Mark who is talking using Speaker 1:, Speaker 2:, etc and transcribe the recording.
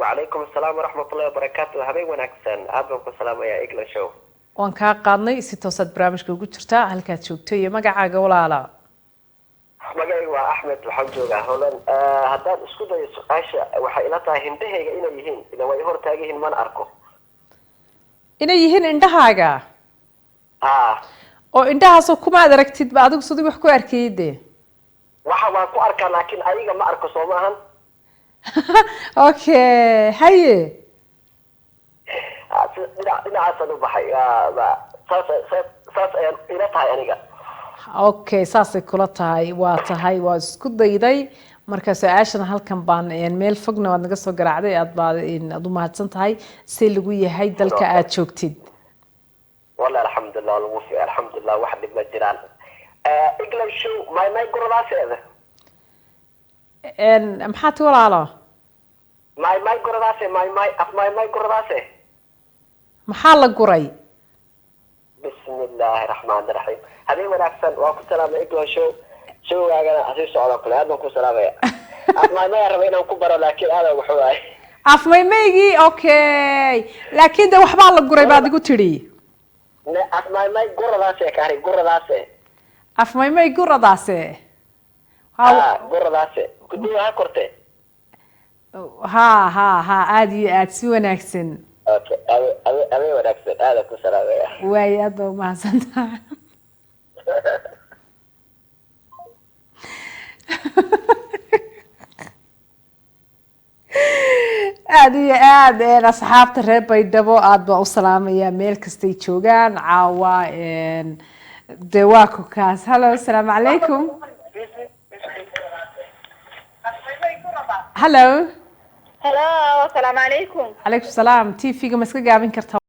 Speaker 1: وعليكم السلام ورحمة الله وبركاته. هبي ونكسن أبوك السلام يا إجلا شو.
Speaker 2: waan kaa qaadnay si toosaad barnaamijka ugu jirtaa halkaad joogto iyo magacaaga walaala.
Speaker 1: magacaygu waa Axmed waxaan joogaa Holland. haddaan isku dayo su'aasha waxay ila tahay hindahayga inay yihiin ila way hor taagihiin mana arko.
Speaker 2: inay yihiin indhahaaga oo indhahaasoo kumaad aragtid ba adigu sidii wax ku arkayde
Speaker 1: waxa waan ku arkaa laakiin ayaga ma arko soo maahan.
Speaker 2: okay haye
Speaker 1: dhinacaasaan u baxay saas ayaan ila tahay aniga.
Speaker 2: okay saasay kula tahay waa tahay waa isku dayday marka su-aashana halkan baan meel fogna waad naga soo garaacday aad u mahadsan tahay si lagu yahay dalka aad joogtid.
Speaker 1: والله الحمد لله والوفي الحمد لله واحد ما جيران. إقلب شو ما يقول راسه هذا.
Speaker 2: maxaa ti walaalo
Speaker 1: ما يقول راسه ما يقول راسه.
Speaker 2: maxaa la guray.
Speaker 1: بسم الله الرحمن الرحيم. هذه من أحسن وأكو سلام إقلب شو أنا أسيس على كل هذا وأكو سلام يا. ما يربينا وكبر لكن هذا وحواي.
Speaker 2: afmaymaygii okay laakiin de waxbaa la guray baad igu tidhi.
Speaker 1: afmaymay guradaase kaari guradaase.
Speaker 2: afmaymay guradaase.
Speaker 1: guradaase guddiga ha korte.
Speaker 2: ha aad iyo aad si wanaagsan.
Speaker 1: okay abe wanaagsan aada ku salaamaya.
Speaker 2: waay aad baa umahadsantahay. aad iyo aad asxaabta reer Baydhabo aad baa u salaamaya meel kastay joogaan caawa dee waa ku kaas. hallo asalaamu calaykum. hallo
Speaker 3: hello asalaamu calaykum.
Speaker 2: calaykum salaam tv-ga ma iska gaabin kartaa.